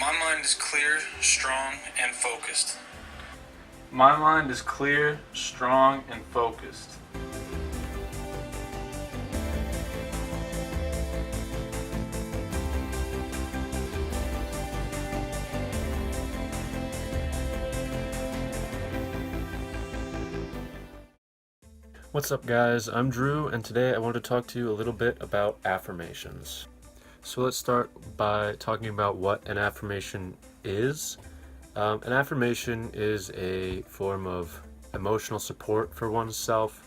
My mind is clear, strong, and focused. My mind is clear, strong, and focused. What's up, guys? I'm Drew, and today I want to talk to you a little bit about affirmations. So let's start by talking about what an affirmation is. An affirmation is a form of emotional support for oneself.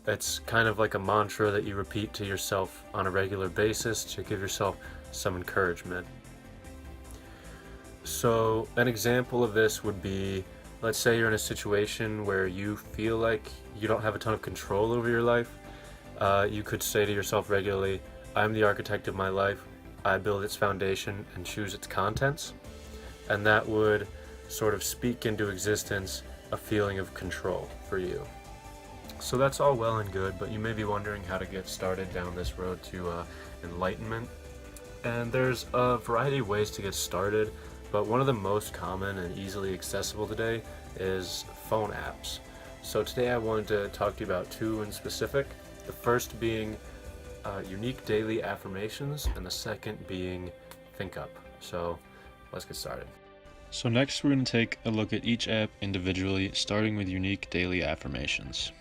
It's kind of like a mantra that you repeat to yourself on a regular basis to give yourself some encouragement. So an example of this would be, let's say you're in a situation where you feel like you don't have a ton of control over your life. You could say to yourself regularly, I'm the architect of my life. I build its foundation and choose its contents. And that would sort of speak into existence a feeling of control for you. So that's all well and good, but you may be wondering how to get started down this road to enlightenment. And there's a variety of ways to get started, but one of the most common and easily accessible today is phone apps. So today I wanted to talk to you about two in specific. The first being unique daily affirmations, and the second being ThinkUp. So let's get started. So next we're going to take a look at each app individually, starting with unique daily affirmations.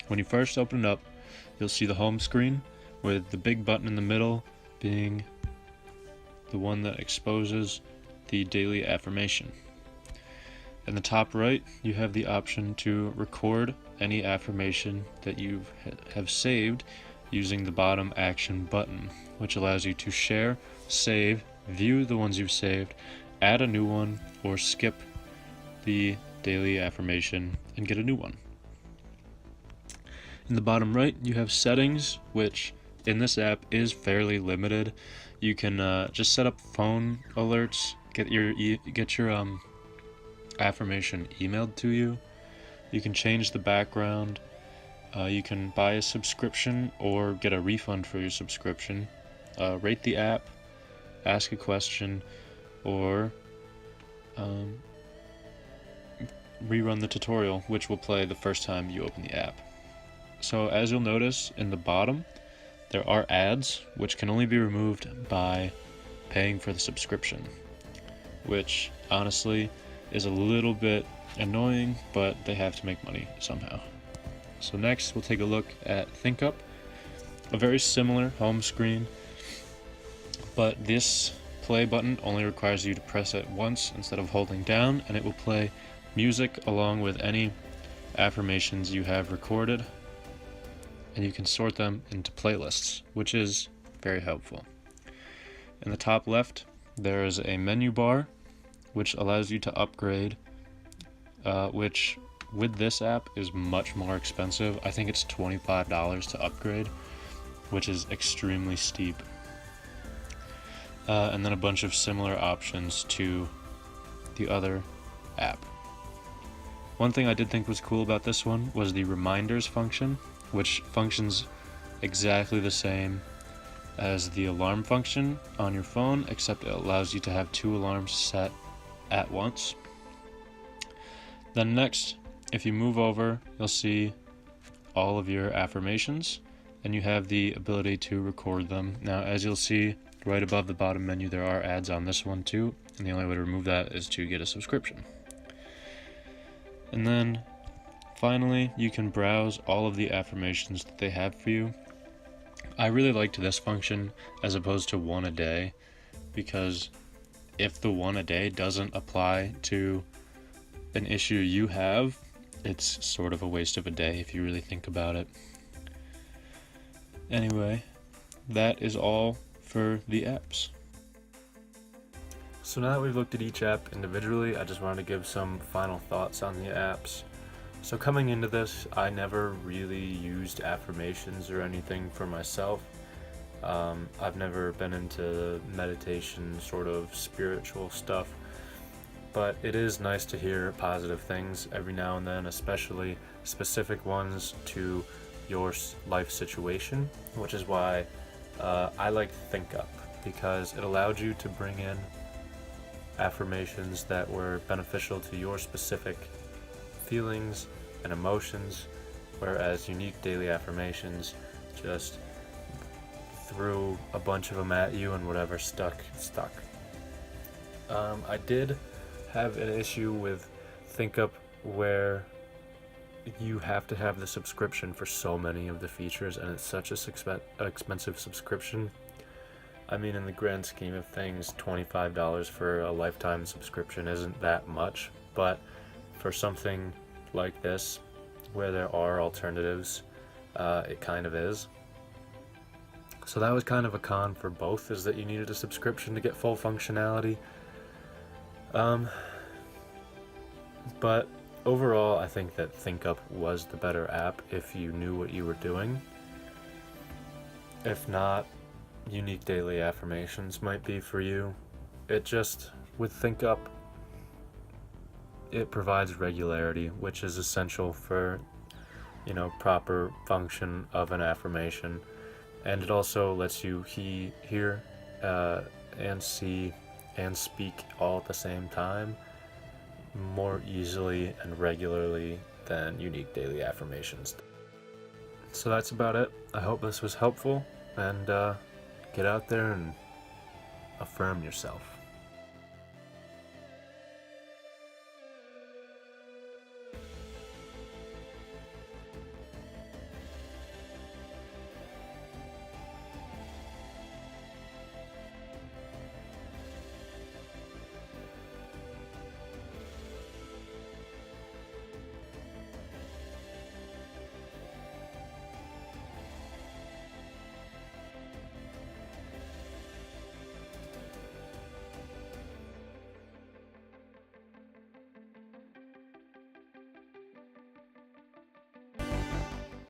When you first open it up, you'll see the home screen with the big button in the middle being the one that exposes the daily affirmation. In the top right, you have the option to record any affirmation that you have saved using the bottom action button, which allows you to share, save, view the ones you've saved, add a new one, or skip the daily affirmation and get a new one. In the bottom right, you have settings, which in this app is fairly limited. You can just set up phone alerts, get your affirmation emailed to you. You can change the background. You can buy a subscription or get a refund for your subscription. Rate the app, ask a question, or rerun the tutorial, which will play the first time you open the app. So as you'll notice in the bottom, there are ads, which can only be removed by paying for the subscription, which honestly is a little bit annoying, but they have to make money somehow. So next we'll take a look at ThinkUp, a very similar home screen, but this play button only requires you to press it once instead of holding down, and it will play music along with any affirmations you have recorded, and you can sort them into playlists, which is very helpful. In the top left, there is a menu bar which allows you to upgrade, which with this app is much more expensive. I think it's $25 to upgrade, which is extremely steep. And then a bunch of similar options to the other app. One thing I did think was cool about this one was the reminders function, which functions exactly the same as the alarm function on your phone, except it allows you to have 2 alarms set at once. Then next, if you move over, you'll see all of your affirmations, and you have the ability to record them. Now, as you'll see right above the bottom menu, there are ads on this one too, and the only way to remove that is to get a subscription. And then finally, you can browse all of the affirmations that they have for you. I really liked this function as opposed to one a day, because if the one a day doesn't apply to an issue you have, it's sort of a waste of a day if you really think about it. Anyway, that is all for the apps. So now that we've looked at each app individually, I just wanted to give some final thoughts on the apps. So coming into this, I never really used affirmations or anything for myself. I've never been into meditation, sort of spiritual stuff, but it is nice to hear positive things every now and then, especially specific ones to your life situation, which is why I like ThinkUp, because it allowed you to bring in affirmations that were beneficial to your specific feelings and emotions, whereas unique daily affirmations just threw a bunch of them at you, and whatever stuck. I did have an issue with ThinkUp where you have to have the subscription for so many of the features, and it's such a expensive subscription. I mean, in the grand scheme of things, $25 for a lifetime subscription isn't that much, but for something like this, where there are alternatives, it kind of is. So that was kind of a con for both, is that you needed a subscription to get full functionality. But overall, I think that ThinkUp was the better app if you knew what you were doing. If not, unique daily affirmations might be for you. It just, with ThinkUp, it provides regularity, which is essential for, proper function of an affirmation. And it also lets you hear and see and speak all at the same time more easily and regularly than unique daily affirmations. So that's about it. I hope this was helpful, and get out there and affirm yourself.